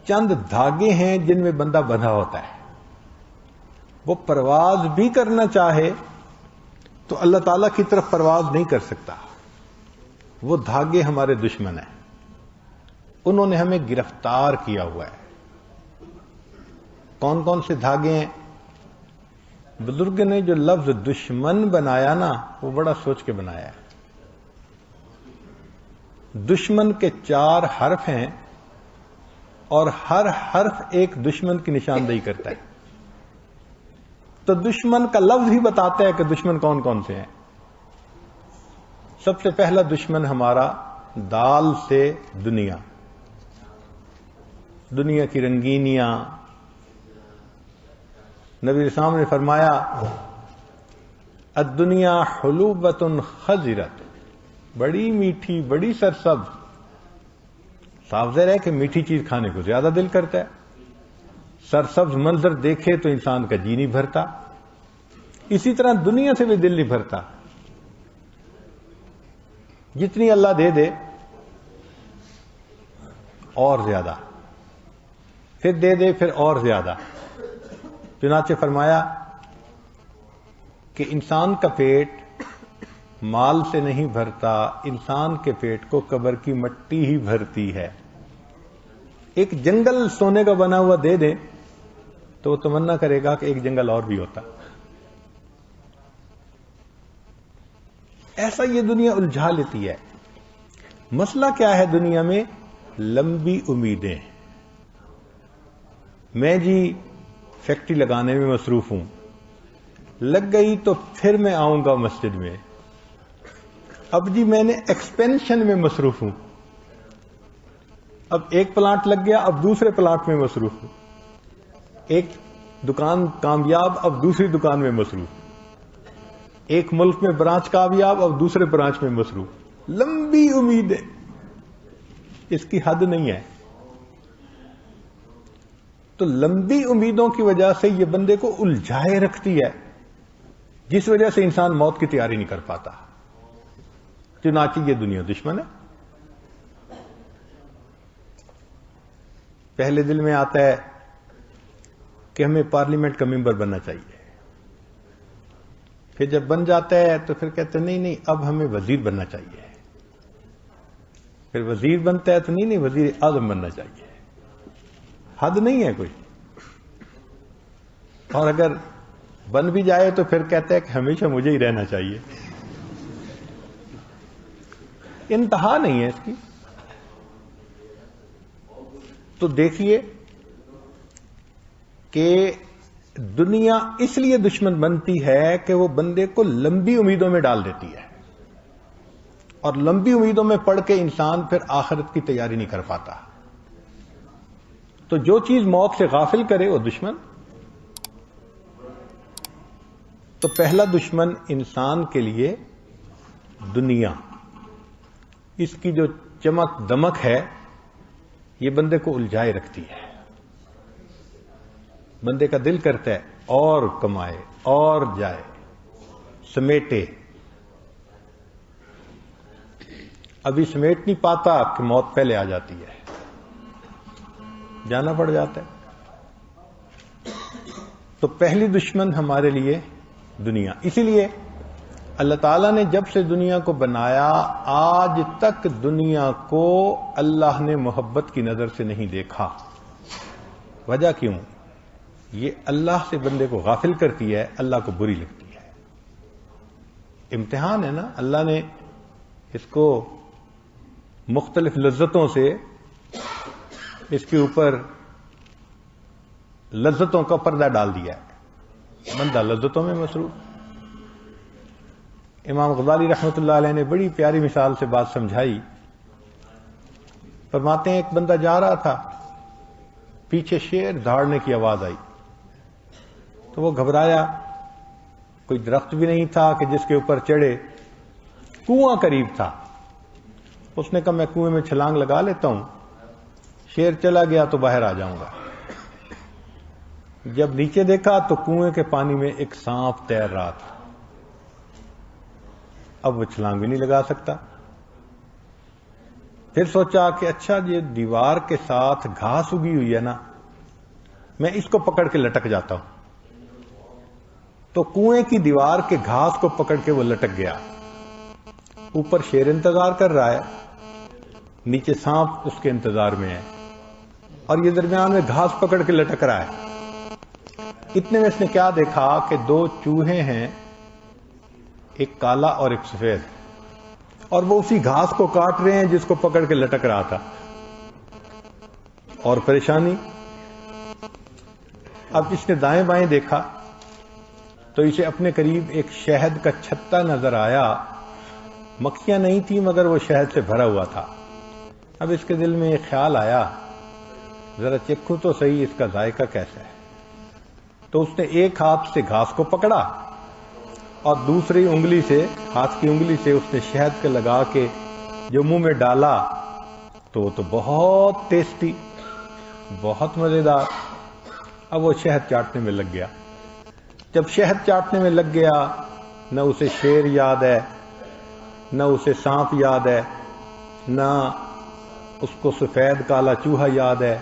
چند دھاگے ہیں جن میں بندہ بندھا ہوتا ہے. وہ پرواز بھی کرنا چاہے تو اللہ تعالیٰ کی طرف پرواز نہیں کر سکتا. وہ دھاگے ہمارے دشمن ہیں، انہوں نے ہمیں گرفتار کیا ہوا ہے. کون کون سے دھاگے ہیں؟ بزرگ نے جو لفظ دشمن بنایا نا، وہ بڑا سوچ کے بنایا ہے. دشمن کے 4 حرف ہیں اور ہر حرف ایک دشمن کی نشاندہی کرتا ہے. تو دشمن کا لفظ ہی بتاتا ہے کہ دشمن کون کون سے ہیں. سب سے پہلا دشمن ہمارا دال سے دنیا، دنیا کی رنگینیاں. نبی اسلام نے فرمایا الدنیا حلوبۃ خضرۃ، بڑی میٹھی، بڑی سرسبز. صاف ظاہر ہے کہ میٹھی چیز کھانے کو زیادہ دل کرتا ہے. سرسبز منظر دیکھے تو انسان کا جی نہیں بھرتا. اسی طرح دنیا سے بھی دل نہیں بھرتا. جتنی اللہ دے دے اور زیادہ، پھر دے دے پھر اور زیادہ. چنانچہ فرمایا کہ انسان کا پیٹ مال سے نہیں بھرتا، انسان کے پیٹ کو قبر کی مٹی ہی بھرتی ہے. ایک جنگل سونے کا بنا ہوا دے دیں تو وہ تمنا کرے گا کہ ایک جنگل اور بھی ہوتا. ایسا یہ دنیا الجھا لیتی ہے. مسئلہ کیا ہے دنیا میں؟ لمبی امیدیں. میں جی فیکٹری لگانے میں مصروف ہوں، لگ گئی تو پھر میں آؤں گا مسجد میں. اب جی میں نے ایکسپینشن میں مصروف ہوں، اب ایک پلانٹ لگ گیا، اب دوسرے پلانٹ میں مصروف ہوں. ایک دکان کامیاب، اب دوسری دکان میں مصروف. ایک ملک میں برانچ کامیاب، اب دوسرے برانچ میں مصروف. لمبی امیدیں، اس کی حد نہیں ہے. تو لمبی امیدوں کی وجہ سے یہ بندے کو الجھائے رکھتی ہے، جس وجہ سے انسان موت کی تیاری نہیں کر پاتا. چنانچہ یہ دنیا دشمن ہے. پہلے دل میں آتا ہے کہ ہمیں پارلیمنٹ کا ممبر بننا چاہیے. پھر جب بن جاتا ہے تو پھر کہتے ہیں نہیں اب ہمیں وزیر بننا چاہیے. پھر وزیر بنتا ہے تو نہیں وزیر اعظم بننا چاہیے. حد نہیں ہے کوئی. اور اگر بن بھی جائے تو پھر کہتا ہے کہ ہمیشہ مجھے ہی رہنا چاہیے. انتہا نہیں ہے اس کی. تو دیکھیے کہ دنیا اس لیے دشمن بنتی ہے کہ وہ بندے کو لمبی امیدوں میں ڈال دیتی ہے، اور لمبی امیدوں میں پڑھ کے انسان پھر آخرت کی تیاری نہیں کر پاتا. تو جو چیز موت سے غافل کرے وہ دشمن. تو پہلا دشمن انسان کے لیے دنیا، اس کی جو چمک دمک ہے یہ بندے کو الجھائے رکھتی ہے. بندے کا دل کرتا ہے اور کمائے اور جائے، سمیٹے. ابھی سمیٹ نہیں پاتا کہ موت پہلے آ جاتی ہے، جانا پڑ جاتا ہے. تو پہلی دشمن ہمارے لیے دنیا. اسی لیے اللہ تعالیٰ نے جب سے دنیا کو بنایا آج تک دنیا کو اللہ نے محبت کی نظر سے نہیں دیکھا. وجہ کیوں؟ یہ اللہ سے بندے کو غافل کرتی ہے، اللہ کو بری لگتی ہے. امتحان ہے نا. اللہ نے اس کو مختلف لذتوں سے، اس کے اوپر لذتوں کا پردہ ڈال دیا ہے، بندہ لذتوں میں مصروف. امام غزالی رحمۃ اللہ علیہ نے بڑی پیاری مثال سے بات سمجھائی. فرماتے ہیں ایک بندہ جا رہا تھا، پیچھے شیر دھاڑنے کی آواز آئی تو وہ گھبرایا. کوئی درخت بھی نہیں تھا کہ جس کے اوپر چڑھے، کنواں قریب تھا. اس نے کہا میں کنویں میں چھلانگ لگا لیتا ہوں، شیر چلا گیا تو باہر آ جاؤں گا. جب نیچے دیکھا تو کنویں کے پانی میں ایک سانپ تیر رہا تھا. اب وہ چھلانگ بھی نہیں لگا سکتا. پھر سوچا کہ اچھا یہ دیوار کے ساتھ گھاس اگی ہوئی ہے نا، میں اس کو پکڑ کے لٹک جاتا ہوں. تو کنویں کی دیوار کے گھاس کو پکڑ کے وہ لٹک گیا. اوپر شیر انتظار کر رہا ہے، نیچے سانپ اس کے انتظار میں ہے، اور یہ درمیان میں گھاس پکڑ کے لٹک رہا ہے. اتنے میں اس نے کیا دیکھا کہ دو چوہے ہیں، ایک کالا اور ایک سفید، اور وہ اسی گھاس کو کاٹ رہے ہیں جس کو پکڑ کے لٹک رہا تھا. اور پریشانی. اب اس نے دائیں بائیں دیکھا تو اسے اپنے قریب ایک شہد کا چھتا نظر آیا. مکھیاں نہیں تھی مگر وہ شہد سے بھرا ہوا تھا. اب اس کے دل میں یہ خیال آیا ذرا چکھوں تو صحیح اس کا ذائقہ کیسا ہے. تو اس نے ایک ہاتھ سے گھاس کو پکڑا اور دوسری انگلی سے، ہاتھ کی انگلی سے اس نے شہد کے لگا کے جو منہ میں ڈالا تو وہ تو بہت ٹیسٹی، بہت مزیدار. اب وہ شہد چاٹنے میں لگ گیا. جب شہد چاٹنے میں لگ گیا، نہ اسے شیر یاد ہے، نہ اسے سانپ یاد ہے، نہ اس کو سفید کالا چوہا یاد ہے،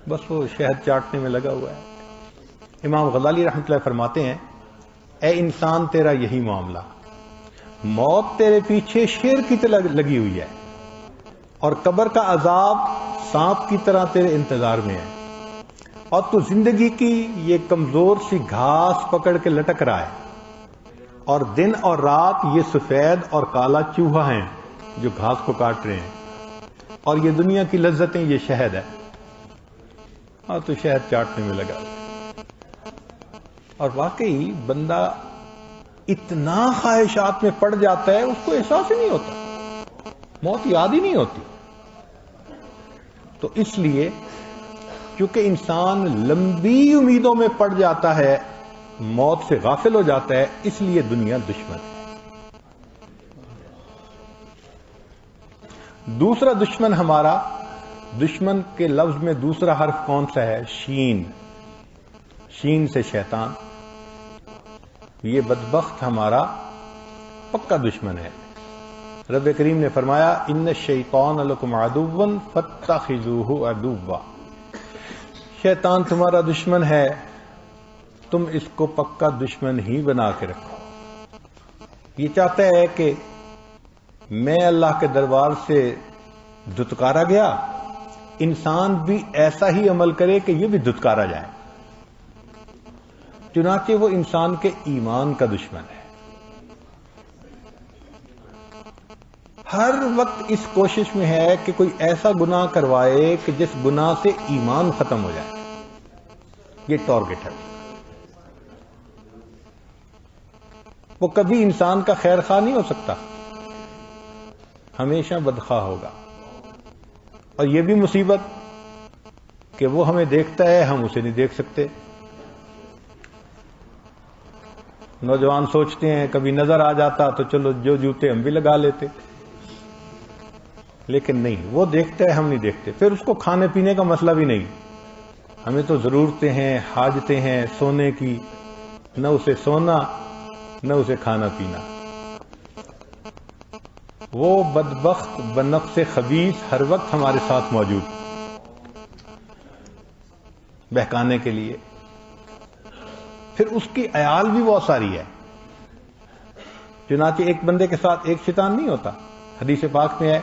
بس وہ شہد چاٹنے میں لگا ہوا ہے. امام غزالی رحمۃ اللہ فرماتے ہیں، اے انسان تیرا یہی معاملہ، موت تیرے پیچھے شیر کی طرح لگی ہوئی ہے، اور قبر کا عذاب سانپ کی طرح تیرے انتظار میں ہے، اور تو زندگی کی یہ کمزور سی گھاس پکڑ کے لٹک رہا ہے، اور دن اور رات یہ سفید اور کالا چوہا ہیں جو گھاس کو کاٹ رہے ہیں، اور یہ دنیا کی لذتیں یہ شہد ہے، اور تو شہد چاٹنے میں لگا. اور واقعی بندہ اتنا خواہشات میں پڑ جاتا ہے اس کو احساس ہی نہیں ہوتا، موت یاد ہی نہیں ہوتی. تو اس لیے کیونکہ انسان لمبی امیدوں میں پڑ جاتا ہے، موت سے غافل ہو جاتا ہے، اس لیے دنیا دشمن ہے. دوسرا دشمن ہمارا، دشمن کے لفظ میں دوسرا حرف کون سا ہے؟ شین. شین سے شیطان. یہ بدبخت ہمارا پکا دشمن ہے. رب کریم نے فرمایا ان الشیطان لکم عدو فاتخذوہ عدوا. شیطان تمہارا دشمن ہے، تم اس کو پکا دشمن ہی بنا کے رکھو. یہ چاہتا ہے کہ میں اللہ کے دربار سے دھتکارا گیا، انسان بھی ایسا ہی عمل کرے کہ یہ بھی دھتکارا جائے. چنانچہ وہ انسان کے ایمان کا دشمن ہے. ہر وقت اس کوشش میں ہے کہ کوئی ایسا گناہ کروائے کہ جس گناہ سے ایمان ختم ہو جائے. یہ ٹارگٹ ہے. وہ کبھی انسان کا خیر خواہ نہیں ہو سکتا، ہمیشہ بدخواہ ہوگا. اور یہ بھی مصیبت کہ وہ ہمیں دیکھتا ہے، ہم اسے نہیں دیکھ سکتے. نوجوان سوچتے ہیں کبھی نظر آ جاتا تو چلو جو جوتے ہم بھی لگا لیتے، لیکن نہیں، وہ دیکھتا ہے ہم نہیں دیکھتے. پھر اس کو کھانے پینے کا مسئلہ بھی نہیں، ہمیں تو ضرورتیں ہیں، حاجتیں ہیں سونے کی، نہ اسے سونا نہ اسے کھانا پینا. وہ بدبخت بنفس خبیث ہر وقت ہمارے ساتھ موجود، بہکانے کے لیے. پھر اس کی عیال بھی بہت ساری ہے. چنانچہ ایک بندے کے ساتھ ایک شیطان نہیں ہوتا. حدیث پاک میں ہے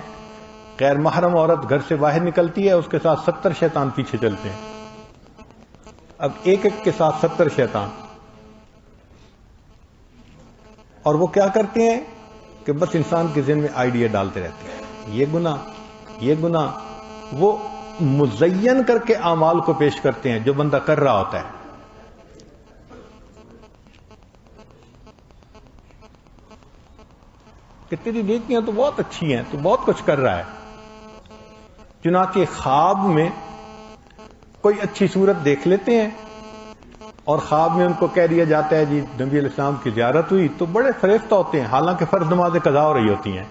غیر محرم عورت گھر سے باہر نکلتی ہے، اس کے ساتھ 70 شیطان پیچھے چلتے ہیں. اب ایک ایک کے ساتھ 70 شیطان. اور وہ کیا کرتے ہیں کہ بس انسان کے ذہن میں آئیڈیا ڈالتے رہتے ہیں، یہ گناہ یہ گناہ. وہ مزین کر کے اعمال کو پیش کرتے ہیں جو بندہ کر رہا ہوتا ہے. کہ تیری نیکیاں تو بہت اچھی ہیں، تو بہت کچھ کر رہا ہے. چنانچہ خواب میں کوئی اچھی صورت دیکھ لیتے ہیں اور خواب میں ان کو کہہ دیا جاتا ہے جی نبی علیہ السلام کی زیارت ہوئی، تو بڑے فریفتہ ہوتے ہیں، حالانکہ فرض نمازیں قضا ہو رہی ہوتی ہیں.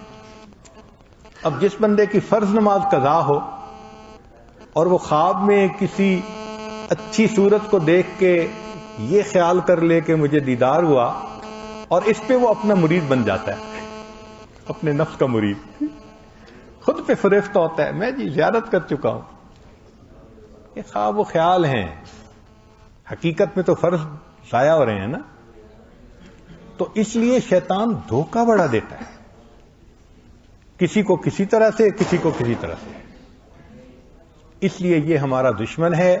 اب جس بندے کی فرض نماز قضا ہو اور وہ خواب میں کسی اچھی صورت کو دیکھ کے یہ خیال کر لے کہ مجھے دیدار ہوا، اور اس پہ وہ اپنا مرید بن جاتا ہے، اپنے نفس کا مرید، خود دوست پہ فریفتہ ہوتا ہے، میں جی زیارت کر چکا ہوں. یہ خواب و خیال ہیں، حقیقت میں تو فرض ضائع ہو رہے ہیں نا. تو اس لیے شیطان دھوکہ بڑا دیتا ہے، کسی کو کسی طرح سے، کسی کو کسی طرح سے. اس لیے یہ ہمارا دشمن ہے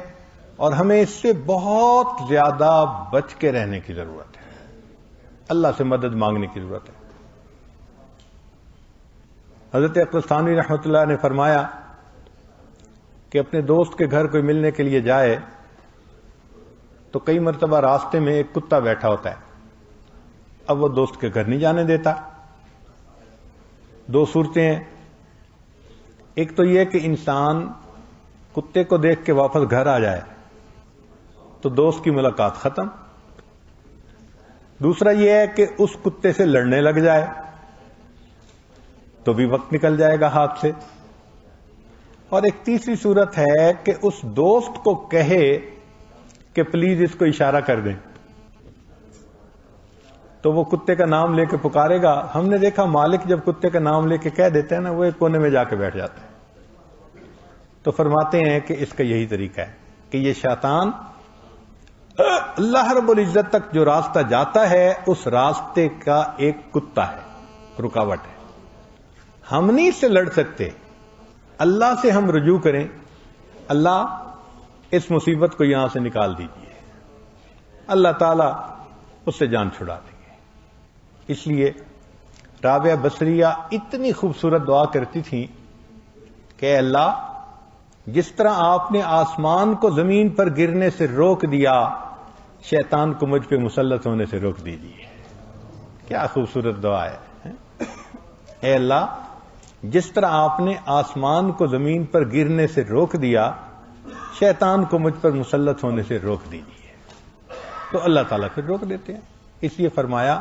اور ہمیں اس سے بہت زیادہ بچ کے رہنے کی ضرورت ہے، اللہ سے مدد مانگنے کی ضرورت ہے. حضرت اقرستانی رحمۃ اللہ نے فرمایا کہ اپنے دوست کے گھر کوئی ملنے کے لیے جائے تو کئی مرتبہ راستے میں ایک کتا بیٹھا ہوتا ہے. اب وہ دوست کے گھر نہیں جانے دیتا. دو صورتیں ہیں، ایک تو یہ کہ انسان کتے کو دیکھ کے واپس گھر آ جائے تو دوست کی ملاقات ختم. دوسرا یہ ہے کہ اس کتے سے لڑنے لگ جائے تو بھی وقت نکل جائے گا ہاتھ سے. اور ایک تیسری صورت ہے کہ اس دوست کو کہے کہ پلیز اس کو اشارہ کر دیں، تو وہ کتے کا نام لے کے پکارے گا. ہم نے دیکھا مالک جب کتے کا نام لے کے کہہ دیتے ہیں نا، وہ ایک کونے میں جا کے بیٹھ جاتا ہے. تو فرماتے ہیں کہ اس کا یہی طریقہ ہے کہ یہ شیطان اللہ رب العزت تک جو راستہ جاتا ہے اس راستے کا ایک کتا ہے، رکاوٹ ہے. ہم نہیں اس سے لڑ سکتے، اللہ سے ہم رجوع کریں، اللہ اس مصیبت کو یہاں سے نکال دیجیے، اللہ تعالیٰ اس سے جان چھڑا دیں گے. اس لیے رابعہ بصریہ اتنی خوبصورت دعا کرتی تھی کہ اے اللہ، جس طرح آپ نے آسمان کو زمین پر گرنے سے روک دیا، شیطان کو مجھ پہ مسلط ہونے سے روک دیجیے. کیا خوبصورت دعا ہے. اے اللہ، جس طرح آپ نے آسمان کو زمین پر گرنے سے روک دیا، شیطان کو مجھ پر مسلط ہونے سے روک دیجیے. تو اللہ تعالیٰ پھر روک دیتے ہیں. اس لیے فرمایا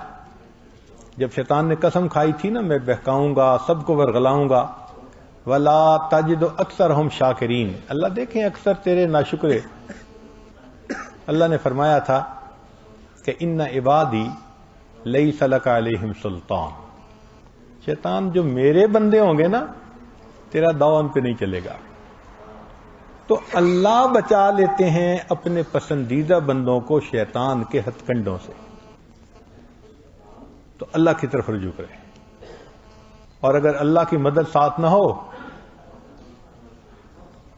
جب شیطان نے قسم کھائی تھی نا، میں بہکاؤں گا، سب کو ورغلاؤں گا، وَلَا تَجِدُ أَكْثَرَهُمْ شَاكِرِينَ، اللہ دیکھیں اکثر تیرے ناشکرے. اللہ نے فرمایا تھا کہ اِنَّ عِبَادِي لَيْسَ لَكَ عَلَيْهِمْ سُلْطَانٌ، شیطان جو میرے بندے ہوں گے نا، تیرا داؤ ان پہ نہیں چلے گا. تو اللہ بچا لیتے ہیں اپنے پسندیدہ بندوں کو شیطان کے ہتھ کنڈوں سے. تو اللہ کی طرف رجوع کریں، اور اگر اللہ کی مدد ساتھ نہ ہو،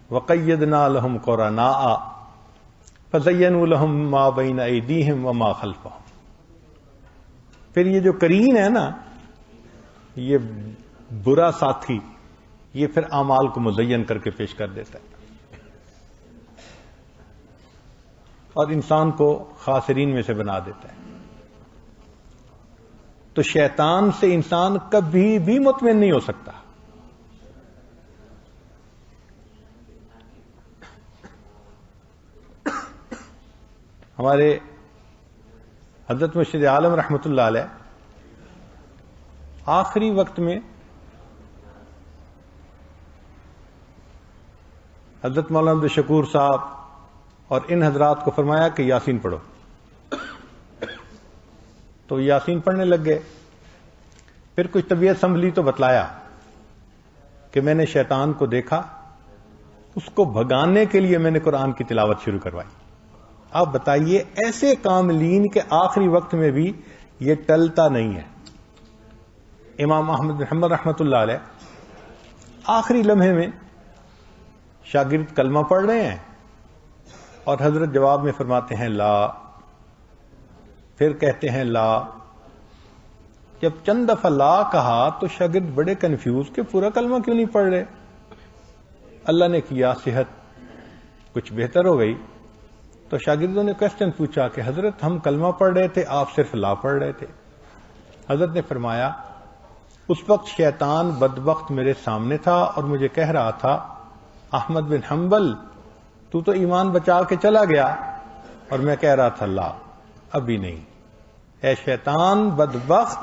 وَقَيَّدْنَا لَهُمْ قُرَنَاءَ فَزَيَّنُوا لَهُم مَّا بَيْنَ أَيْدِيهِمْ وَمَا خَلْفَهُمْ. پھر یہ جو قرین ہے نا، یہ برا ساتھی، یہ پھر اعمال کو مزین کر کے پیش کر دیتا ہے اور انسان کو خاسرین میں سے بنا دیتا ہے. تو شیطان سے انسان کبھی بھی مطمئن نہیں ہو سکتا. ہمارے حضرت مرشد عالم رحمۃ اللہ علیہ آخری وقت میں حضرت مولانا عبد الشکور صاحب اور ان حضرات کو فرمایا کہ یاسین پڑھو. تو یاسین پڑھنے لگ گئے. پھر کچھ طبیعت سنبھلی تو بتلایا کہ میں نے شیطان کو دیکھا، اس کو بھگانے کے لیے میں نے قرآن کی تلاوت شروع کروائی. آپ بتائیے، ایسے کاملین کے آخری وقت میں بھی یہ ٹلتا نہیں ہے. امام احمد بن حنبل رحمۃ اللہ علیہ آخری لمحے میں شاگرد کلمہ پڑھ رہے ہیں اور حضرت جواب میں فرماتے ہیں لا، پھر کہتے ہیں لا. جب چند دفعہ لا کہا تو شاگرد بڑے کنفیوز کہ پورا کلمہ کیوں نہیں پڑھ رہے. اللہ نے کیا صحت کچھ بہتر ہو گئی تو شاگردوں نے کوشچن پوچھا کہ حضرت ہم کلمہ پڑھ رہے تھے، آپ صرف لا پڑھ رہے تھے. حضرت نے فرمایا اس وقت شیطان بدبخت میرے سامنے تھا اور مجھے کہہ رہا تھا احمد بن حنبل تو ایمان بچا کے چلا گیا، اور میں کہہ رہا تھا لا، ابھی نہیں. اے شیطان بدبخت،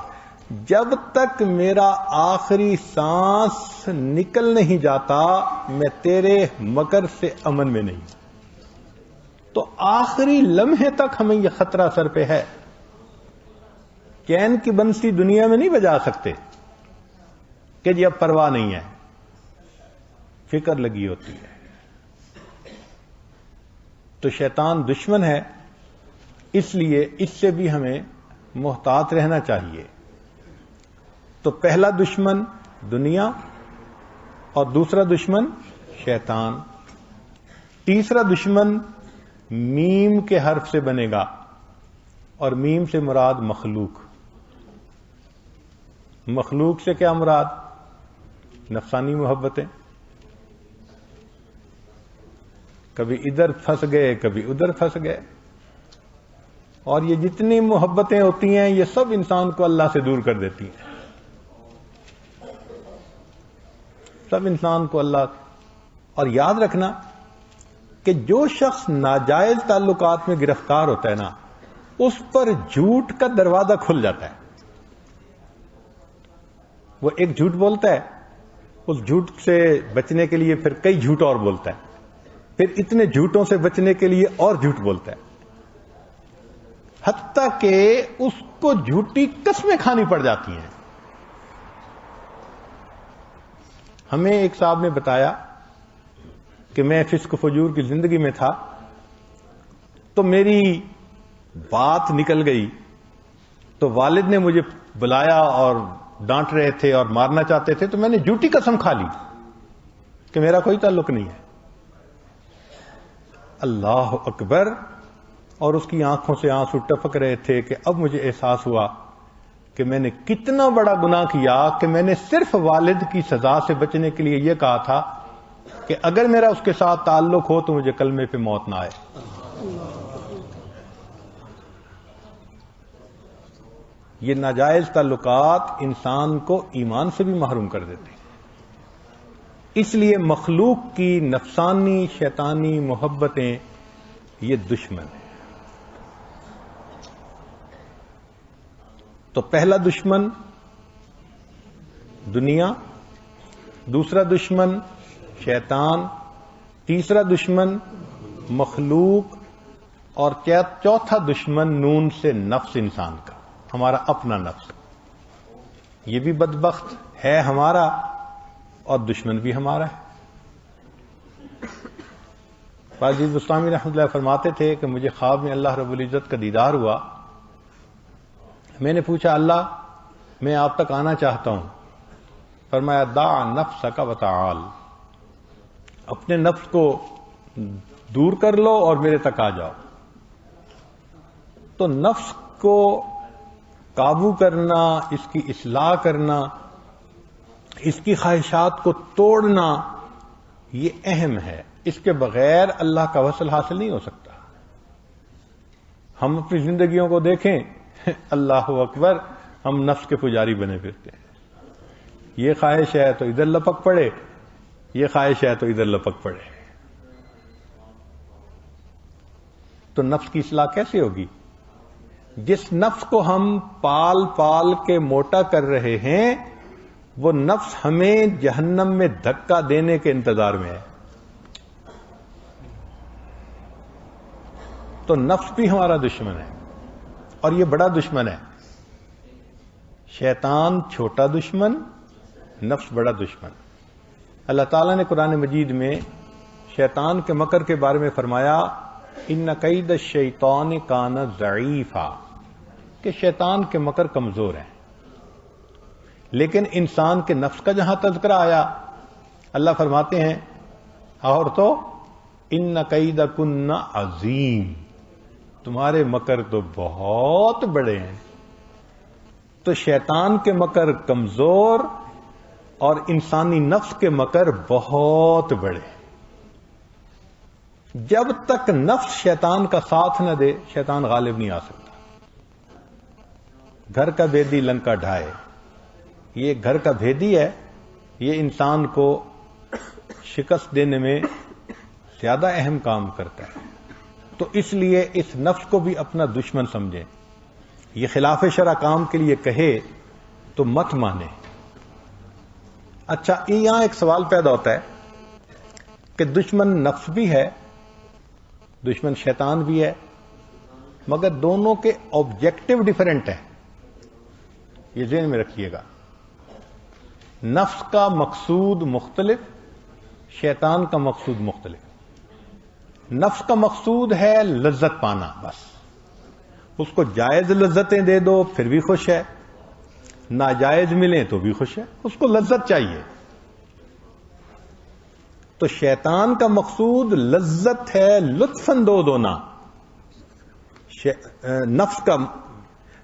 جب تک میرا آخری سانس نکل نہیں جاتا میں تیرے مکر سے امن میں نہیں. تو آخری لمحے تک ہمیں یہ خطرہ سر پہ ہے. چین کی بنسی دنیا میں نہیں بجا سکتے کہ جی اب پرواہ نہیں ہے. فکر لگی ہوتی ہے. تو شیطان دشمن ہے، اس لیے اس سے بھی ہمیں محتاط رہنا چاہیے. تو پہلا دشمن دنیا اور دوسرا دشمن شیطان. تیسرا دشمن میم کے حرف سے بنے گا، اور میم سے مراد مخلوق. مخلوق سے کیا مراد؟ نفسانی محبتیں. کبھی ادھر پھنس گئے، کبھی ادھر پھنس گئے. اور یہ جتنی محبتیں ہوتی ہیں یہ سب انسان کو اللہ سے دور کر دیتی ہیں. سب انسان کو اللہ. اور یاد رکھنا کہ جو شخص ناجائز تعلقات میں گرفتار ہوتا ہے نا، اس پر جھوٹ کا دروازہ کھل جاتا ہے. وہ ایک جھوٹ بولتا ہے، اس جھوٹ سے بچنے کے لیے پھر کئی جھوٹ اور بولتا ہے، پھر اتنے جھوٹوں سے بچنے کے لیے اور جھوٹ بولتا ہے، حتیٰ کہ اس کو جھوٹی قسمیں کھانی پڑ جاتی ہیں. ہمیں ایک صاحب نے بتایا کہ میں فسق فجور کی زندگی میں تھا، تو میری بات نکل گئی، تو والد نے مجھے بلایا اور ڈانٹ رہے تھے اور مارنا چاہتے تھے، تو میں نے جھوٹی قسم کھا لی کہ میرا کوئی تعلق نہیں ہے. اللہ اکبر. اور اس کی آنکھوں سے آنسو ٹپک رہے تھے کہ اب مجھے احساس ہوا کہ میں نے کتنا بڑا گناہ کیا کہ میں نے صرف والد کی سزا سے بچنے کے لیے یہ کہا تھا کہ اگر میرا اس کے ساتھ تعلق ہو تو مجھے کلمے پہ موت نہ آئے. یہ ناجائز تعلقات انسان کو ایمان سے بھی محروم کر دیتے ہیں. اس لیے مخلوق کی نفسانی شیطانی محبتیں یہ دشمن ہیں. تو پہلا دشمن دنیا، دوسرا دشمن شیطان، تیسرا دشمن مخلوق، اور چوتھا دشمن نون سے نفس انسان کا، ہمارا اپنا نفس. یہ بھی بدبخت ہے ہمارا اور دشمن بھی ہمارا ہے. باجی بستامی رحمۃ اللہ فرماتے تھے کہ مجھے خواب میں اللہ رب العزت کا دیدار ہوا. میں نے پوچھا اللہ میں آپ تک آنا چاہتا ہوں. فرمایا دع نفسک وتعال، اپنے نفس کو دور کر لو اور میرے تک آ جاؤ. تو نفس کو قابو کرنا، اس کی اصلاح کرنا، اس کی خواہشات کو توڑنا، یہ اہم ہے. اس کے بغیر اللہ کا وصل حاصل نہیں ہو سکتا. ہم اپنی زندگیوں کو دیکھیں، اللہ اکبر، ہم نفس کے پجاری بنے پھرتے ہیں. یہ خواہش ہے تو ادھر لپک پڑے، یہ خواہش ہے تو ادھر لپک پڑے. تو نفس کی اصلاح کیسے ہوگی؟ جس نفس کو ہم پال پال کے موٹا کر رہے ہیں وہ نفس ہمیں جہنم میں دھکا دینے کے انتظار میں ہے. تو نفس بھی ہمارا دشمن ہے اور یہ بڑا دشمن ہے. شیطان چھوٹا دشمن، نفس بڑا دشمن. اللہ تعالیٰ نے قرآن مجید میں شیطان کے مکر کے بارے میں فرمایا ان کید الشیطان کان ضعیفا، کہ شیطان کے مکر کمزور ہیں. لیکن انسان کے نفس کا جہاں تذکرہ آیا اللہ فرماتے ہیں اور تو ان کیدکن عظیم، تمہارے مکر تو بہت بڑے ہیں. تو شیطان کے مکر کمزور اور انسانی نفس کے مکر بہت بڑے. جب تک نفس شیطان کا ساتھ نہ دے شیطان غالب نہیں آ سکتا. گھر کا بھیدی لنکا ڈھائے، یہ گھر کا بھیدی ہے، یہ انسان کو شکست دینے میں زیادہ اہم کام کرتا ہے. تو اس لیے اس نفس کو بھی اپنا دشمن سمجھیں. یہ خلاف شرع کام کے لیے کہے تو مت مانے. اچھا یہاں ایک سوال پیدا ہوتا ہے کہ دشمن نفس بھی ہے، دشمن شیطان بھی ہے، مگر دونوں کے آبجیکٹو ڈیفرنٹ ہیں. یہ ذہن میں رکھیے گا. نفس کا مقصود مختلف، شیطان کا مقصود مختلف. نفس کا مقصود ہے لذت پانا، بس اس کو جائز لذتیں دے دو پھر بھی خوش ہے، ناجائز ملیں تو بھی خوش ہے، اس کو لذت چاہیے. تو شیطان کا مقصود لذت ہے، لطف اندوز ہونا نفس کا.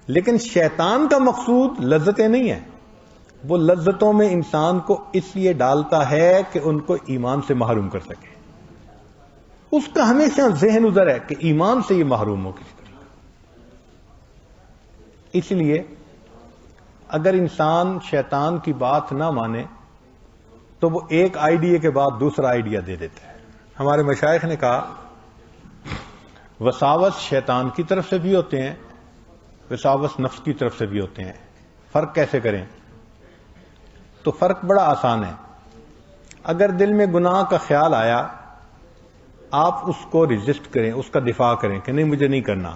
لیکن شیطان کا مقصود لذتیں نہیں ہیں، وہ لذتوں میں انسان کو اس لیے ڈالتا ہے کہ ان کو ایمان سے محروم کر سکے. اس کا ہمیشہ ذہن ادھر ہے کہ ایمان سے یہ محروم ہو کسی طرح. اس لیے اگر انسان شیطان کی بات نہ مانے تو وہ ایک آئیڈیا کے بعد دوسرا آئیڈیا دے دیتا ہے. ہمارے مشائخ نے کہا وساوس شیطان کی طرف سے بھی ہوتے ہیں، وساوس نفس کی طرف سے بھی ہوتے ہیں. فرق کیسے کریں؟ تو فرق بڑا آسان ہے. اگر دل میں گناہ کا خیال آیا، آپ اس کو ریزسٹ کریں، اس کا دفاع کریں کہ نہیں مجھے نہیں کرنا.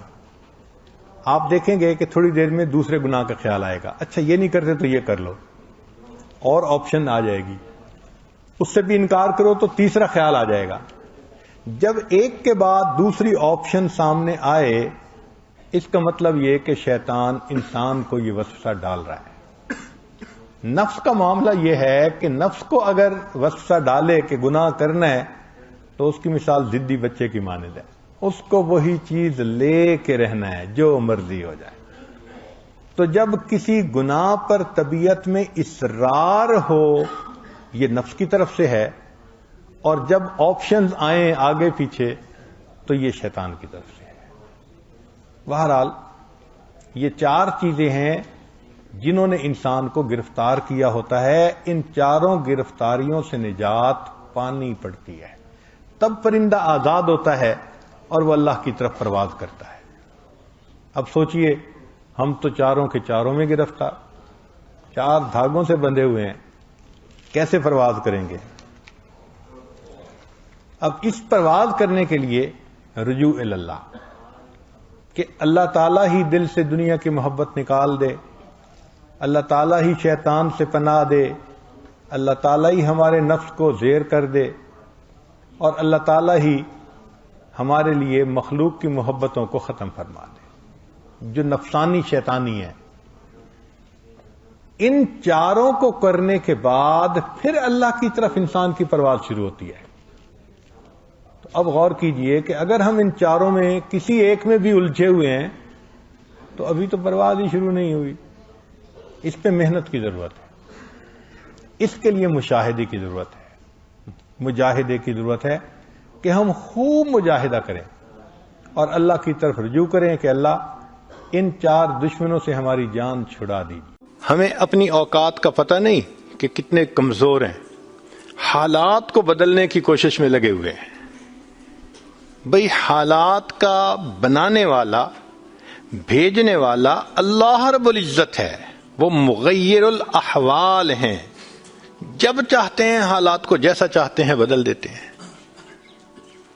آپ دیکھیں گے کہ تھوڑی دیر میں دوسرے گناہ کا خیال آئے گا، اچھا یہ نہیں کرتے تو یہ کر لو، اور آپشن آ جائے گی. اس سے بھی انکار کرو تو تیسرا خیال آ جائے گا. جب ایک کے بعد دوسری آپشن سامنے آئے، اس کا مطلب یہ کہ شیطان انسان کو یہ وسوسہ ڈال رہا ہے. نفس کا معاملہ یہ ہے کہ نفس کو اگر وسوسہ ڈالے کہ گناہ کرنا ہے تو اس کی مثال ضدی بچے کی مانند ہے. اس کو وہی چیز لے کے رہنا ہے جو مرضی ہو جائے. تو جب کسی گناہ پر طبیعت میں اصرار ہو، یہ نفس کی طرف سے ہے، اور جب آپشنز آئیں آگے پیچھے تو یہ شیطان کی طرف سے ہے. بہرحال یہ چار چیزیں ہیں جنہوں نے انسان کو گرفتار کیا ہوتا ہے. ان چاروں گرفتاریوں سے نجات پانی پڑتی ہے، تب پرندہ آزاد ہوتا ہے اور وہ اللہ کی طرف پرواز کرتا ہے. اب سوچئے، ہم تو چاروں کے چاروں میں گرفتار، چار دھاگوں سے بندھے ہوئے ہیں، کیسے پرواز کریں گے؟ اب اس پرواز کرنے کے لیے رجوع اللہ، کہ اللہ تعالیٰ ہی دل سے دنیا کی محبت نکال دے، اللہ تعالیٰ ہی شیطان سے پناہ دے، اللہ تعالیٰ ہی ہمارے نفس کو زیر کر دے، اور اللہ تعالیٰ ہی ہمارے لیے مخلوق کی محبتوں کو ختم فرما دے جو نفسانی شیطانی ہے. ان چاروں کو کرنے کے بعد پھر اللہ کی طرف انسان کی پرواز شروع ہوتی ہے. تو اب غور کیجئے کہ اگر ہم ان چاروں میں کسی ایک میں بھی الجھے ہوئے ہیں تو ابھی تو پرواز ہی شروع نہیں ہوئی. اس پہ محنت کی ضرورت ہے، اس کے لیے مشاہدے کی ضرورت ہے، مجاہدے کی ضرورت ہے کہ ہم خوب مجاہدہ کریں اور اللہ کی طرف رجوع کریں کہ اللہ ان چار دشمنوں سے ہماری جان چھڑا دی. ہمیں اپنی اوقات کا پتہ نہیں کہ کتنے کمزور ہیں، حالات کو بدلنے کی کوشش میں لگے ہوئے ہیں. بھئی حالات کا بنانے والا، بھیجنے والا اللہ رب العزت ہے، وہ مغیر الاحوال ہیں. جب چاہتے ہیں حالات کو جیسا چاہتے ہیں بدل دیتے ہیں.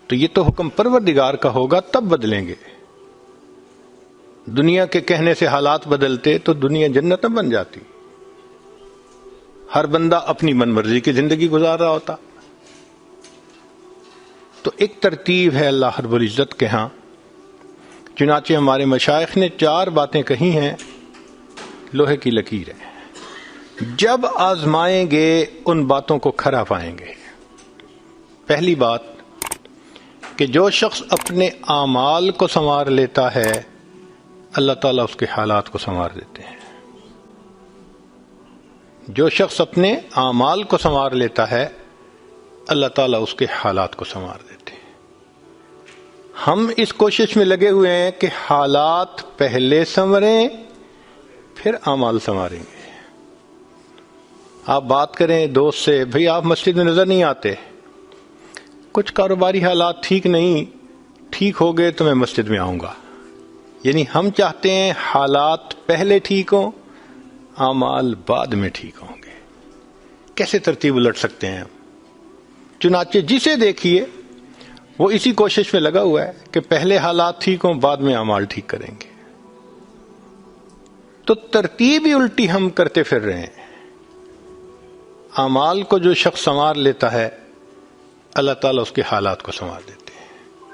تو یہ تو حکم پروردگار کا ہوگا تب بدلیں گے. دنیا کے کہنے سے حالات بدلتے تو دنیا جنت نہ بن جاتی، ہر بندہ اپنی من مرضی کی زندگی گزار رہا ہوتا. تو ایک ترتیب ہے اللہ رب العزت کے ہاں. چنانچہ ہمارے مشائخ نے چار باتیں کہی ہیں، لوہے کی لکیر ہے. جب آزمائیں گے ان باتوں کو کھرا پائیں گے. پہلی بات کہ جو شخص اپنے اعمال کو سنوار لیتا ہے اللہ تعالیٰ اس کے حالات کو سنوار دیتے ہیں. جو شخص اپنے اعمال کو سنوار لیتا ہے اللہ تعالیٰ اس کے حالات کو سنوار دیتے ہیں. ہم اس کوشش میں لگے ہوئے ہیں کہ حالات پہلے سنوریں پھر اعمال سنواریں گے. آپ بات کریں دوست سے، بھئی آپ مسجد میں نظر نہیں آتے، کچھ کاروباری حالات ٹھیک نہیں، ٹھیک ہو گئے تو میں مسجد میں آؤں گا. یعنی ہم چاہتے ہیں حالات پہلے ٹھیک ہوں، اعمال بعد میں ٹھیک ہوں گے. کیسے ترتیب الٹ سکتے ہیں ہم؟ چنانچہ جسے دیکھیے وہ اسی کوشش میں لگا ہوا ہے کہ پہلے حالات ٹھیک ہوں بعد میں اعمال ٹھیک کریں گے. تو ترتیب ہی الٹی ہم کرتے پھر رہے ہیں. اعمال کو جو شخص سنوار لیتا ہے اللہ تعالیٰ اس کے حالات کو سنوار دیتے ہیں.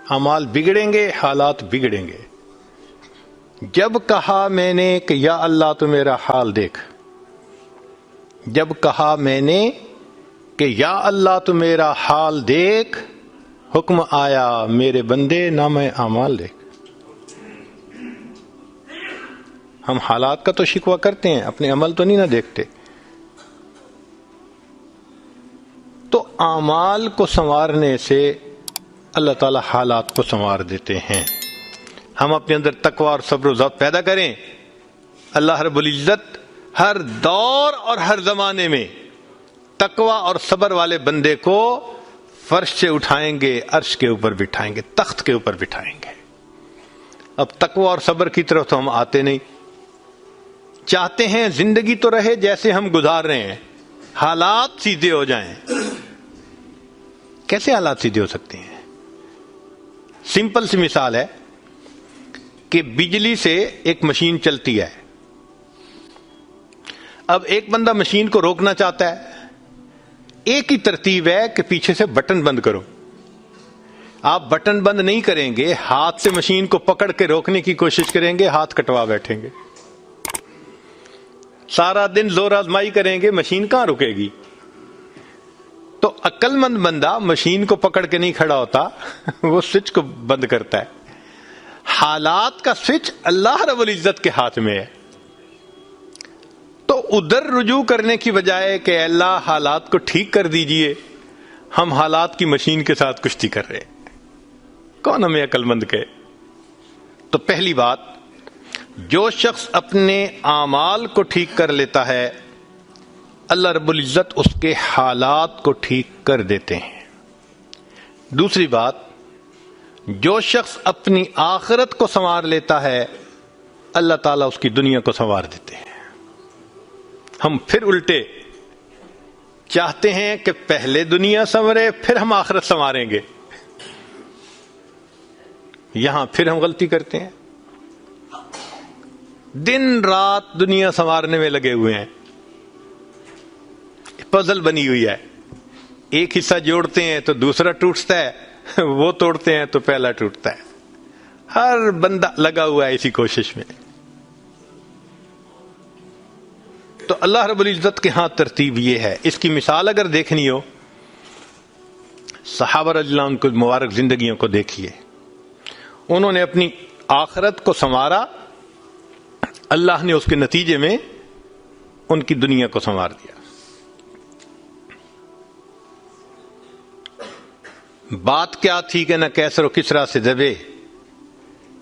اعمال بگڑیں گے، حالات بگڑیں گے. جب کہا میں نے کہ یا اللہ تو میرا حال دیکھ، جب کہا میں نے کہ یا اللہ تو میرا حال دیکھ، حکم آیا میرے بندے نامہ اعمال دیکھ. ہم حالات کا تو شکوہ کرتے ہیں، اپنے عمل تو نہیں نہ دیکھتے. تو اعمال کو سنوارنے سے اللہ تعالی حالات کو سنوار دیتے ہیں. ہم اپنے اندر تقوی اور صبر و ضبط پیدا کریں. اللہ رب العزت ہر دور اور ہر زمانے میں تقوی اور صبر والے بندے کو فرش سے اٹھائیں گے، عرش کے اوپر بٹھائیں گے، تخت کے اوپر بٹھائیں گے. اب تقوی اور صبر کی طرف تو ہم آتے نہیں. چاہتے ہیں زندگی تو رہے جیسے ہم گزار رہے ہیں، حالات سیدھے ہو جائیں. کیسے حالات سیدھے ہو سکتے ہیں؟ سمپل سی مثال ہے کہ بجلی سے ایک مشین چلتی ہے. اب ایک بندہ مشین کو روکنا چاہتا ہے، ایک ہی ترتیب ہے کہ پیچھے سے بٹن بند کرو. آپ بٹن بند نہیں کریں گے، ہاتھ سے مشین کو پکڑ کے روکنے کی کوشش کریں گے، ہاتھ کٹوا بیٹھیں گے. سارا دن زور آزمائی کریں گے، مشین کہاں رکے گی؟ تو عقل مند بندہ مشین کو پکڑ کے نہیں کھڑا ہوتا، وہ سوئچ کو بند کرتا ہے. حالات کا سوئچ اللہ رب العزت کے ہاتھ میں ہے. تو ادھر رجوع کرنے کی بجائے کہ اللہ حالات کو ٹھیک کر دیجئے، ہم حالات کی مشین کے ساتھ کشتی کر رہے. کون ہمیں عقل مند کہے؟ تو پہلی بات، جو شخص اپنے اعمال کو ٹھیک کر لیتا ہے اللہ رب العزت اس کے حالات کو ٹھیک کر دیتے ہیں. دوسری بات، جو شخص اپنی آخرت کو سنوار لیتا ہے اللہ تعالیٰ اس کی دنیا کو سنوار دیتے ہیں. ہم پھر الٹے چاہتے ہیں کہ پہلے دنیا سنورے پھر ہم آخرت سنواریں گے. یہاں پھر ہم غلطی کرتے ہیں. دن رات دنیا سنوارنے میں لگے ہوئے ہیں، پزل بنی ہوئی ہے. ایک حصہ جوڑتے ہیں تو دوسرا ٹوٹتا ہے، وہ توڑتے ہیں تو پہلا ٹوٹتا ہے. ہر بندہ لگا ہوا ہے اسی کوشش میں. تو اللہ رب العزت کے ہاں ترتیب یہ ہے. اس کی مثال اگر دیکھنی ہو، صحابہ رضی اللہ عنہ کی مبارک زندگیوں کو دیکھیے. انہوں نے اپنی آخرت کو سنوارا، اللہ نے اس کے نتیجے میں ان کی دنیا کو سنوار دیا. بات کیا تھی کہ نہ کیسر و کسرا سے دبے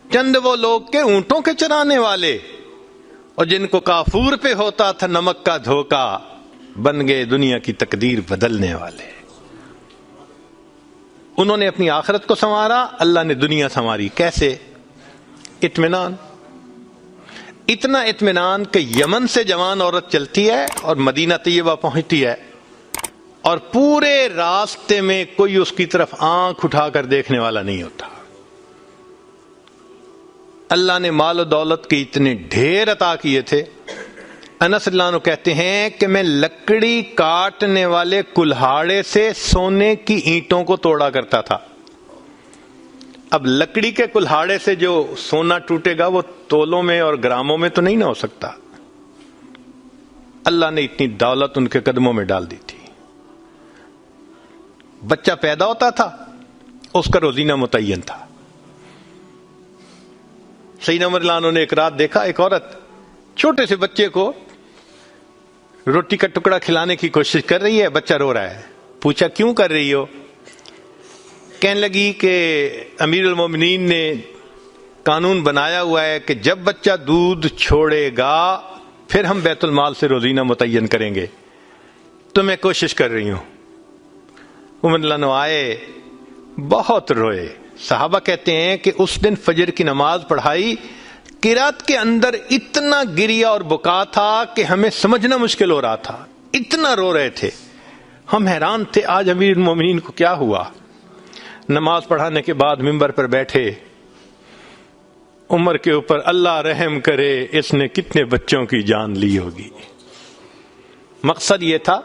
چند وہ لوگ کے اونٹوں کے چرانے والے، اور جن کو کافور پہ ہوتا تھا نمک کا دھوکا، بن گئے دنیا کی تقدیر بدلنے والے. انہوں نے اپنی آخرت کو سنوارا، اللہ نے دنیا سنواری. کیسے؟ اطمینان. اتنا اطمینان کہ یمن سے جوان عورت چلتی ہے اور مدینہ طیبہ پہنچتی ہے، اور پورے راستے میں کوئی اس کی طرف آنکھ اٹھا کر دیکھنے والا نہیں ہوتا. اللہ نے مال و دولت کے اتنے ڈھیر عطا کیے تھے. انس اللہ عنہ کہتے ہیں کہ میں لکڑی کاٹنے والے کلہاڑے سے سونے کی اینٹوں کو توڑا کرتا تھا. اب لکڑی کے کلہاڑے سے جو سونا ٹوٹے گا وہ تولوں میں اور گراموں میں تو نہیں نہ ہو سکتا. اللہ نے اتنی دولت ان کے قدموں میں ڈال دی تھی. بچہ پیدا ہوتا تھا، اس کا روزینہ متعین تھا. سیدنا عمر رضی اللہ عنہ نے ایک رات دیکھا، ایک عورت چھوٹے سے بچے کو روٹی کا ٹکڑا کھلانے کی کوشش کر رہی ہے، بچہ رو رہا ہے. پوچھا کیوں کر رہی ہو؟ کہنے لگی کہ امیر المومنین نے قانون بنایا ہوا ہے کہ جب بچہ دودھ چھوڑے گا پھر ہم بیت المال سے روزینہ متعین کریں گے، تو میں کوشش کر رہی ہوں. عمر رضی اللہ عنہ آئے، بہت روئے. صحابہ کہتے ہیں کہ اس دن فجر کی نماز پڑھائی، قرات کے اندر اتنا گریا اور بکا تھا کہ ہمیں سمجھنا مشکل ہو رہا تھا. اتنا رو رہے تھے. ہم حیران تھے آج امیر المومنین کو کیا ہوا. نماز پڑھانے کے بعد منبر پر بیٹھے، عمر کے اوپر اللہ رحم کرے، اس نے کتنے بچوں کی جان لی ہوگی. مقصد یہ تھا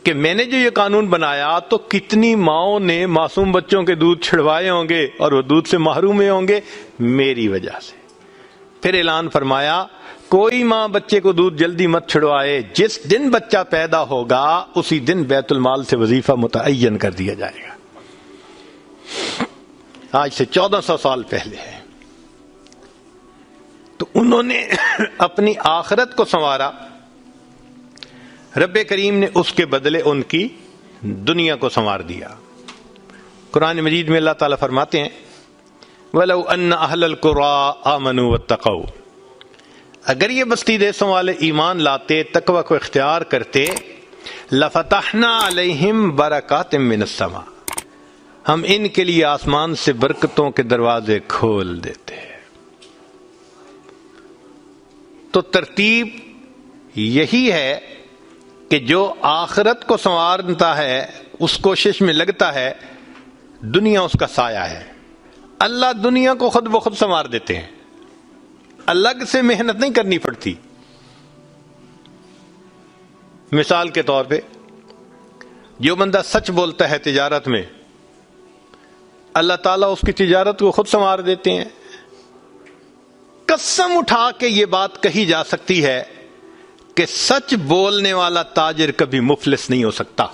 کہ میں نے جو یہ قانون بنایا تو کتنی ماؤں نے معصوم بچوں کے دودھ چھڑوائے ہوں گے اور وہ دودھ سے محروم ہوئے ہوں گے میری وجہ سے. پھر اعلان فرمایا کوئی ماں بچے کو دودھ جلدی مت چھڑوائے، جس دن بچہ پیدا ہوگا اسی دن بیت المال سے وظیفہ متعین کر دیا جائے گا. آج سے 1400 سال پہلے ہے. تو انہوں نے اپنی آخرت کو سنوارا، رب کریم نے اس کے بدلے ان کی دنیا کو سنوار دیا. قرآن مجید میں اللہ تعالیٰ فرماتے ہیں وَلَوْ أَنَّ أَهْلَ الْقُرَىٰ آمَنُوا وَاتَّقَوْا، اگر یہ بستی دیسوں والے ایمان لاتے، تقوی کو اختیار کرتے، لَفَتَحْنَا عَلَيْهِمْ بَرَكَاتٍ مِّنَ السَّمَاءِ، ہم ان کے لیے آسمان سے برکتوں کے دروازے کھول دیتے. تو ترتیب یہی ہے کہ جو آخرت کو سنوارتا ہے اس کوشش میں لگتا ہے، دنیا اس کا سایہ ہے. اللہ دنیا کو خود بخود سنوار دیتے ہیں، الگ سے محنت نہیں کرنی پڑتی. مثال کے طور پہ جو بندہ سچ بولتا ہے تجارت میں، اللہ تعالیٰ اس کی تجارت کو خود سنوار دیتے ہیں. قسم اٹھا کے یہ بات کہی جا سکتی ہے کہ سچ بولنے والا تاجر کبھی مفلس نہیں ہو سکتا.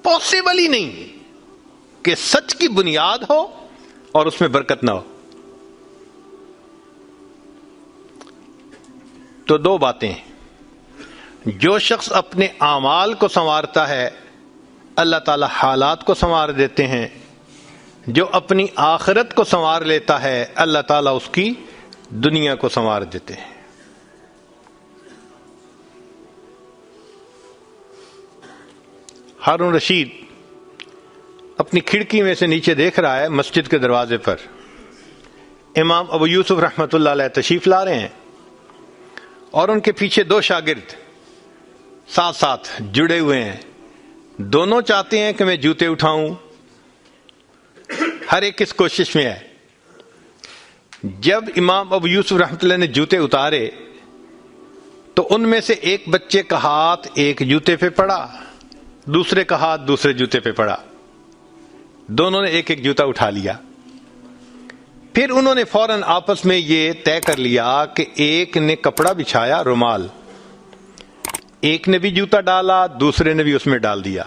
پاسبل ہی نہیں کہ سچ کی بنیاد ہو اور اس میں برکت نہ ہو. تو دو باتیں، جو شخص اپنے اعمال کو سنوارتا ہے اللہ تعالی حالات کو سنوار دیتے ہیں، جو اپنی آخرت کو سنوار لیتا ہے اللہ تعالیٰ اس کی دنیا کو سنوار دیتے ہیں. ہارون رشید اپنی کھڑکی میں سے نیچے دیکھ رہا ہے، مسجد کے دروازے پر امام ابو یوسف رحمۃ اللہ علیہ تشریف لا رہے ہیں اور ان کے پیچھے دو شاگرد ساتھ ساتھ جڑے ہوئے ہیں. دونوں چاہتے ہیں کہ میں جوتے اٹھاؤں، ہر ایک اس کوشش میں ہے. جب امام ابو یوسف رحمۃ اللہ نے جوتے اتارے تو ان میں سے ایک بچے کا ہاتھ ایک جوتے پہ پڑا، دوسرے کا ہاتھ دوسرے جوتے پہ پڑا. دونوں نے ایک ایک جوتا اٹھا لیا. پھر انہوں نے فوراً آپس میں یہ طے کر لیا کہ ایک نے کپڑا بچھایا، رومال، ایک نے بھی جوتا ڈالا، دوسرے نے بھی اس میں ڈال دیا.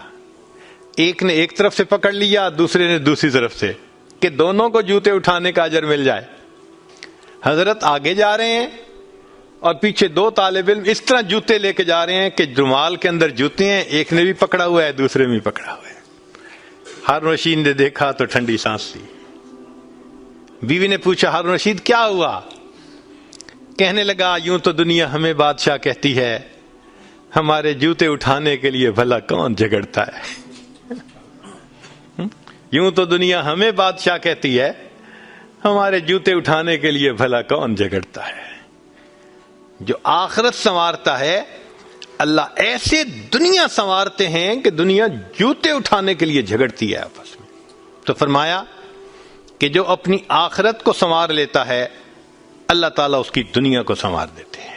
ایک نے ایک طرف سے پکڑ لیا، دوسرے نے دوسری طرف سے، کہ دونوں کو جوتے اٹھانے کا اجر مل جائے. حضرت آگے جا رہے ہیں اور پیچھے دو طالب علم اس طرح جوتے لے کے جا رہے ہیں کہ رومال کے اندر جوتے ہیں، ایک نے بھی پکڑا ہوا ہے دوسرے میں بھی پکڑا ہوا ہے. ہارون رشید نے دیکھا تو ٹھنڈی سانس لی. بیوی نے پوچھا ہارون رشید کیا ہوا؟ کہنے لگا یوں تو دنیا ہمیں بادشاہ کہتی ہے، ہمارے جوتے اٹھانے کے لیے بھلا کون جھگڑتا ہے. یوں تو دنیا ہمیں بادشاہ کہتی ہے، ہمارے جوتے اٹھانے کے لیے بھلا کون جھگڑتا ہے. جو آخرت سنوارتا ہے اللہ ایسے دنیا سنوارتے ہیں کہ دنیا جوتے اٹھانے کے لیے جھگڑتی ہے آپس میں. تو فرمایا کہ جو اپنی آخرت کو سنوار لیتا ہے اللہ تعالیٰ اس کی دنیا کو سنوار دیتے ہیں.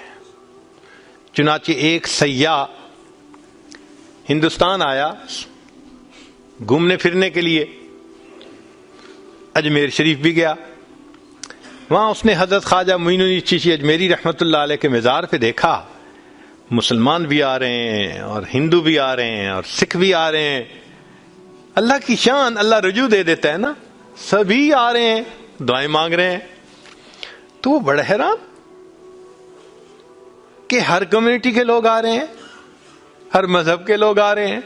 چنانچہ ایک سیاح ہندوستان آیا گھومنے پھرنے کے لیے، اجمیر شریف بھی گیا. وہاں اس نے حضرت خواجہ معین الدین چشتی اجمیری رحمۃ اللہ علیہ کے مزار پہ دیکھا مسلمان بھی آ رہے ہیں اور ہندو بھی آ رہے ہیں اور سکھ بھی آ رہے ہیں. اللہ کی شان، اللہ رجوع دے دیتا ہے نا، سبھی آ رہے ہیں دعائیں مانگ رہے ہیں. تو وہ بڑا حیران کہ ہر کمیونٹی کے لوگ آ رہے ہیں، ہر مذہب کے لوگ آ رہے ہیں.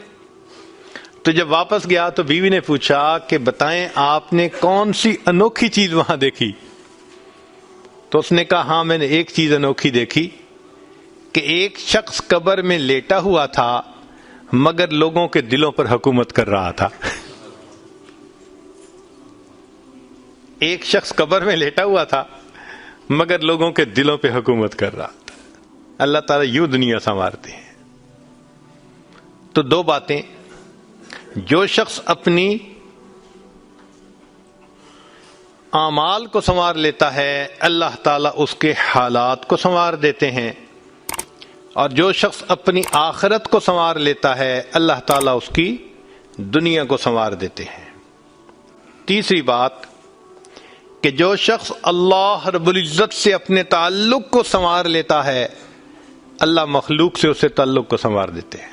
تو جب واپس گیا تو بیوی نے پوچھا کہ بتائیں آپ نے کون سی انوکھی چیز وہاں دیکھی؟ تو اس نے کہا ہاں میں نے ایک چیز انوکھی دیکھی کہ ایک شخص قبر میں لیٹا ہوا تھا مگر لوگوں کے دلوں پر حکومت کر رہا تھا. ایک شخص قبر میں لیٹا ہوا تھا مگر لوگوں کے دلوں پہ حکومت کر رہا تھا. اللہ تعالیٰ یوں دنیا سنوارتے ہیں. تو دو باتیں، جو شخص اپنی اعمال کو سنوار لیتا ہے اللہ تعالیٰ اس کے حالات کو سنوار دیتے ہیں، اور جو شخص اپنی آخرت کو سنوار لیتا ہے اللہ تعالیٰ اس کی دنیا کو سنوار دیتے ہیں۔ تیسری بات کہ جو شخص اللہ رب العزت سے اپنے تعلق کو سنوار لیتا ہے اللہ مخلوق سے اسے تعلق کو سنوار دیتے ہیں۔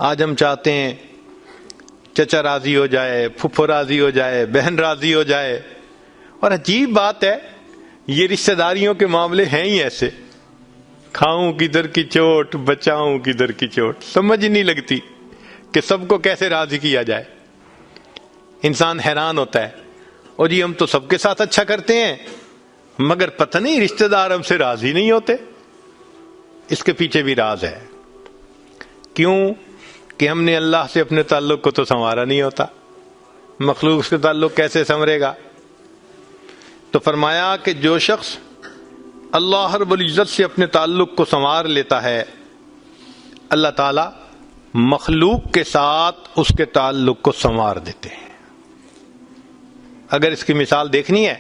آج ہم چاہتے ہیں چچا راضی ہو جائے، پھپھو راضی ہو جائے، بہن راضی ہو جائے، اور عجیب بات ہے یہ رشتہ داریوں کے معاملے ہیں ہی ایسے، کھاؤں کدھر کی چوٹ بچاؤں کدھر کی چوٹ، سمجھ نہیں لگتی کہ سب کو کیسے راضی کیا جائے۔ انسان حیران ہوتا ہے، اور جی ہم تو سب کے ساتھ اچھا کرتے ہیں مگر پتہ نہیں رشتہ دار ہم سے راضی نہیں ہوتے۔ اس کے پیچھے بھی راز ہے، کیوں کہ ہم نے اللہ سے اپنے تعلق کو تو سنوارا نہیں ہوتا، مخلوق سے تعلق کیسے سنورے گا؟ تو فرمایا کہ جو شخص اللہ رب العزت سے اپنے تعلق کو سنوار لیتا ہے اللہ تعالی مخلوق کے ساتھ اس کے تعلق کو سنوار دیتے ہیں۔ اگر اس کی مثال دیکھنی ہے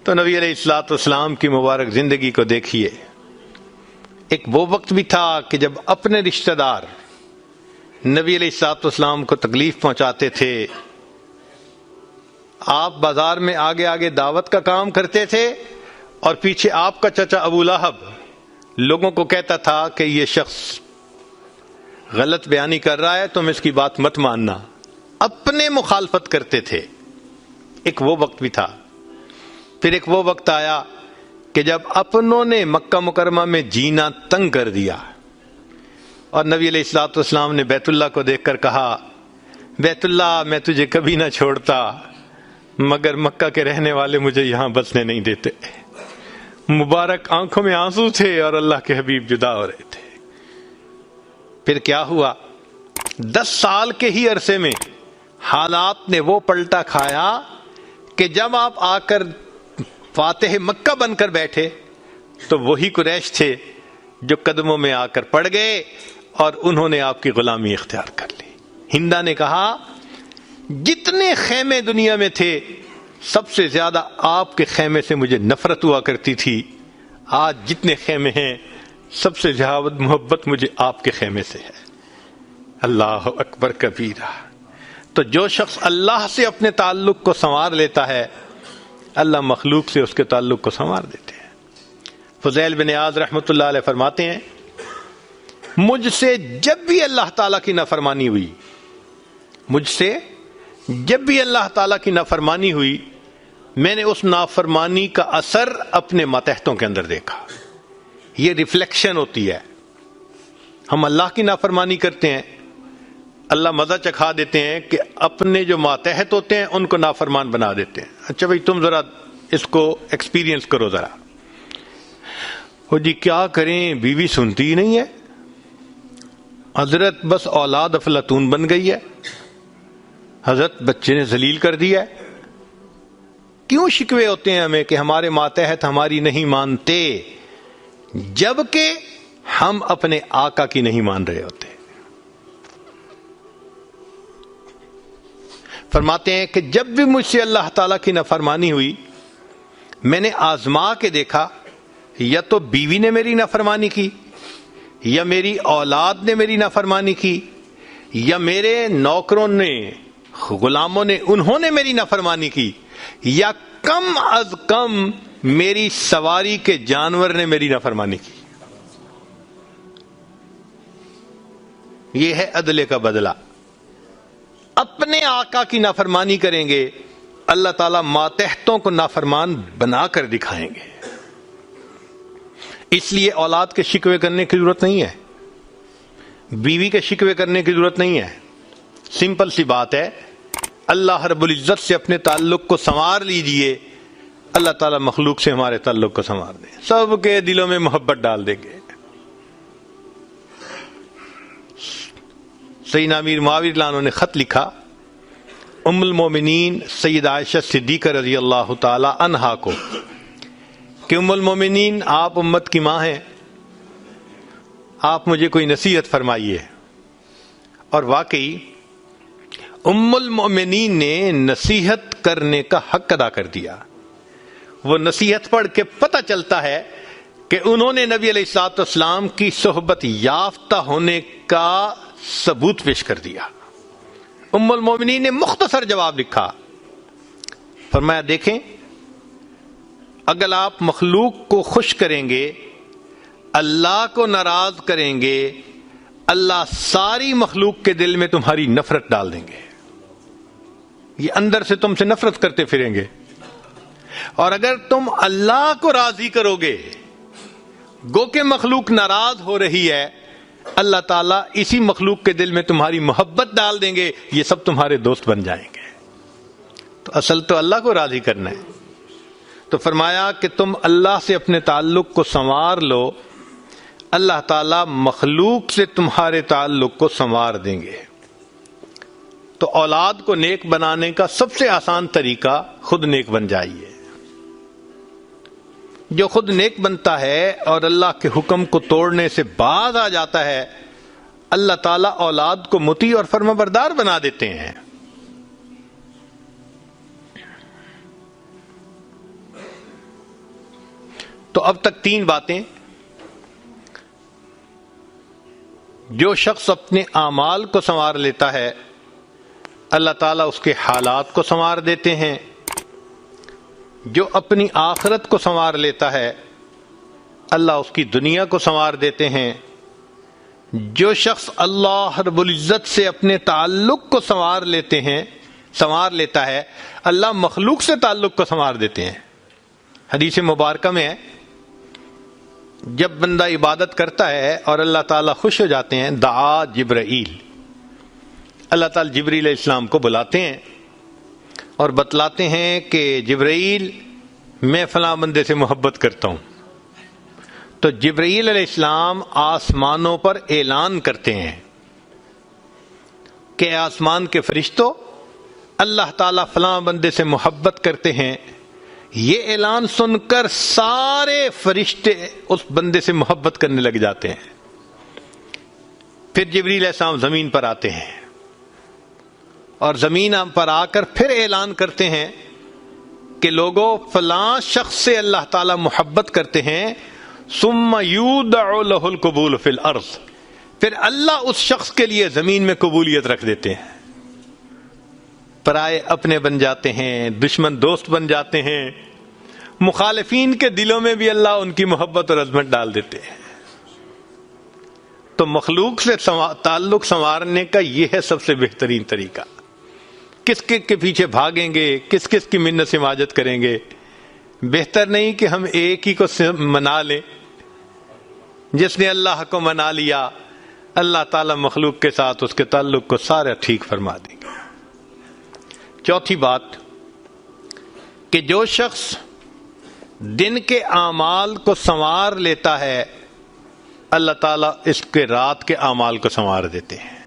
تو نبی علیہ الصلوۃ والسلام کی مبارک زندگی کو دیکھیے۔ ایک وہ وقت بھی تھا کہ جب اپنے رشتہ دار نبی علیہ الصلوۃ والسلام کو تکلیف پہنچاتے تھے، آپ بازار میں آگے آگے دعوت کا کام کرتے تھے اور پیچھے آپ کا چچا ابو لہب لوگوں کو کہتا تھا کہ یہ شخص غلط بیانی کر رہا ہے، تم اس کی بات مت ماننا، اپنے مخالفت کرتے تھے۔ ایک وہ وقت بھی تھا۔ پھر ایک وہ وقت آیا کہ جب اپنوں نے مکہ مکرمہ میں جینا تنگ کر دیا، اور نبی علیہ الصلوۃ والسلام نے بیت اللہ کو دیکھ کر کہا بیت اللہ میں تجھے کبھی نہ چھوڑتا مگر مکہ کے رہنے والے مجھے یہاں بسنے نہیں دیتے۔ مبارک آنکھوں میں آنسو تھے اور اللہ کے حبیب جدا ہو رہے تھے۔ پھر کیا ہوا؟ 10 سال کے ہی عرصے میں حالات نے وہ پلٹا کھایا کہ جب آپ آ کر فاتح مکہ بن کر بیٹھے تو وہی قریش تھے جو قدموں میں آ کر پڑ گئے اور انہوں نے آپ کی غلامی اختیار کر لی۔ ہندا نے کہا جتنے خیمے دنیا میں تھے سب سے زیادہ آپ کے خیمے سے مجھے نفرت ہوا کرتی تھی، آج جتنے خیمے ہیں سب سے زیادہ محبت مجھے آپ کے خیمے سے ہے۔ اللہ اکبر کبیرہ۔ تو جو شخص اللہ سے اپنے تعلق کو سنوار لیتا ہے اللہ مخلوق سے اس کے تعلق کو سنوار دیتے ہیں۔ فضیل بن عیاض رحمۃ اللہ علیہ فرماتے ہیں مجھ سے جب بھی اللہ تعالیٰ کی نافرمانی ہوئی، مجھ سے جب بھی اللہ تعالیٰ کی نافرمانی ہوئی میں نے اس نافرمانی کا اثر اپنے ماتحتوں کے اندر دیکھا۔ یہ ریفلیکشن ہوتی ہے، ہم اللہ کی نافرمانی کرتے ہیں، اللہ مزہ چکھا دیتے ہیں کہ اپنے جو ماتحت ہوتے ہیں ان کو نافرمان بنا دیتے ہیں۔ اچھا بھائی تم ذرا اس کو ایکسپیرینس کرو ذرا۔ وہ جی کیا کریں، بیوی سنتی ہی نہیں ہے، حضرت بس اولاد افلاطون بن گئی ہے، حضرت بچے نے ذلیل کر دیا ہے۔ کیوں شکوے ہوتے ہیں ہمیں کہ ہمارے ماتحت ہماری نہیں مانتے جبکہ ہم اپنے آقا کی نہیں مان رہے ہوتے۔ فرماتے ہیں کہ جب بھی مجھ سے اللہ تعالیٰ کی نافرمانی ہوئی میں نے آزما کے دیکھا یا تو بیوی نے میری نافرمانی کی، یا میری اولاد نے میری نافرمانی کی، یا میرے نوکروں نے غلاموں نے انہوں نے میری نافرمانی کی، یا کم از کم میری سواری کے جانور نے میری نافرمانی کی۔ یہ ہے عدل کا بدلہ۔ اپنے آقا کی نافرمانی کریں گے اللہ تعالیٰ ماتحتوں کو نافرمان بنا کر دکھائیں گے۔ اس لیے اولاد کے شکوے کرنے کی ضرورت نہیں ہے، بیوی کے شکوے کرنے کی ضرورت نہیں ہے۔ سمپل سی بات ہے، اللہ رب العزت سے اپنے تعلق کو سنوار لیجئے، اللہ تعالیٰ مخلوق سے ہمارے تعلق کو سنوار دیں، سب کے دلوں میں محبت ڈال دیں گے۔ سیدنا امیر معاویہ رضی اللہ عنہ نے خط لکھا ام المومنین سیدہ عائشہ صدیقہ رضی اللہ تعالی عنہا کو کہ ام المومنین آپ امت کی ماں ہیں، آپ مجھے کوئی نصیحت فرمائیے۔ اور واقعی ام المؤمنین نے نصیحت کرنے کا حق ادا کر دیا. وہ نصیحت پڑھ کے پتہ چلتا ہے کہ انہوں نے نبی علیہ الصلوۃ والسلام کی صحبت یافتہ ہونے کا ثبوت پیش کر دیا. ام المؤمنین نے مختصر جواب لکھا. فرمایا دیکھیں، اگر آپ مخلوق کو خوش کریں گے، اللہ کو ناراض کریں گے، اللہ ساری مخلوق کے دل میں تمہاری نفرت ڈال دیں گے. یہ اندر سے تم سے نفرت کرتے پھریں گے. اور اگر تم اللہ کو راضی کرو گے، گو کہ مخلوق ناراض ہو رہی ہے، اللہ تعالیٰ اسی مخلوق کے دل میں تمہاری محبت ڈال دیں گے، یہ سب تمہارے دوست بن جائیں گے. تو اصل تو اللہ کو راضی کرنا ہے. تو فرمایا کہ تم اللہ سے اپنے تعلق کو سنوار لو، اللہ تعالیٰ مخلوق سے تمہارے تعلق کو سنوار دیں گے. تو اولاد کو نیک بنانے کا سب سے آسان طریقہ خود نیک بن جائیے. جو خود نیک بنتا ہے اور اللہ کے حکم کو توڑنے سے باز آ جاتا ہے، اللہ تعالیٰ اولاد کو مطیع اور فرمانبردار بنا دیتے ہیں. تو اب تک 3 باتیں. جو شخص اپنے اعمال کو سنوار لیتا ہے، اللہ تعالیٰ اس کے حالات کو سنوار دیتے ہیں. جو اپنی آخرت کو سنوار لیتا ہے، اللہ اس کی دنیا کو سنوار دیتے ہیں. جو شخص اللہ رب العزت سے اپنے تعلق کو سنوار لیتا ہے، اللہ مخلوق سے تعلق کو سنوار دیتے ہیں. حدیث مبارکہ میں ہے، جب بندہ عبادت کرتا ہے اور اللہ تعالیٰ خوش ہو جاتے ہیں، دعا جبرائیل، اللہ تعالیٰ جبریل علیہ السلام کو بلاتے ہیں اور بتلاتے ہیں کہ جبرائیل میں فلاں بندے سے محبت کرتا ہوں. تو جبرائیل علیہ السلام آسمانوں پر اعلان کرتے ہیں کہ آسمان کے فرشتوں، اللہ تعالیٰ فلاں بندے سے محبت کرتے ہیں. یہ اعلان سن کر سارے فرشتے اس بندے سے محبت کرنے لگ جاتے ہیں. پھر جبریل علیہ السلام زمین پر آتے ہیں اور زمین پر آ کر پھر اعلان کرتے ہیں کہ لوگوں، فلاں شخص سے اللہ تعالیٰ محبت کرتے ہیں. ثم یودع له القبول فی الارض، پھر اللہ اس شخص کے لیے زمین میں قبولیت رکھ دیتے ہیں. پرائے اپنے بن جاتے ہیں، دشمن دوست بن جاتے ہیں، مخالفین کے دلوں میں بھی اللہ ان کی محبت اور عظمت ڈال دیتے ہیں. تو مخلوق سے تعلق سنوارنے کا یہ ہے سب سے بہترین طریقہ. کس کے پیچھے بھاگیں گے، کس کی منت سماجت کریں گے؟ بہتر نہیں کہ ہم ایک ہی کو منا لیں. جس نے اللہ کو منا لیا، اللہ تعالیٰ مخلوق کے ساتھ اس کے تعلق کو سارا ٹھیک فرما دیں گے. چوتھی بات کہ جو شخص دن کے اعمال کو سنوار لیتا ہے، اللہ تعالیٰ اس کے رات کے اعمال کو سنوار دیتے ہیں.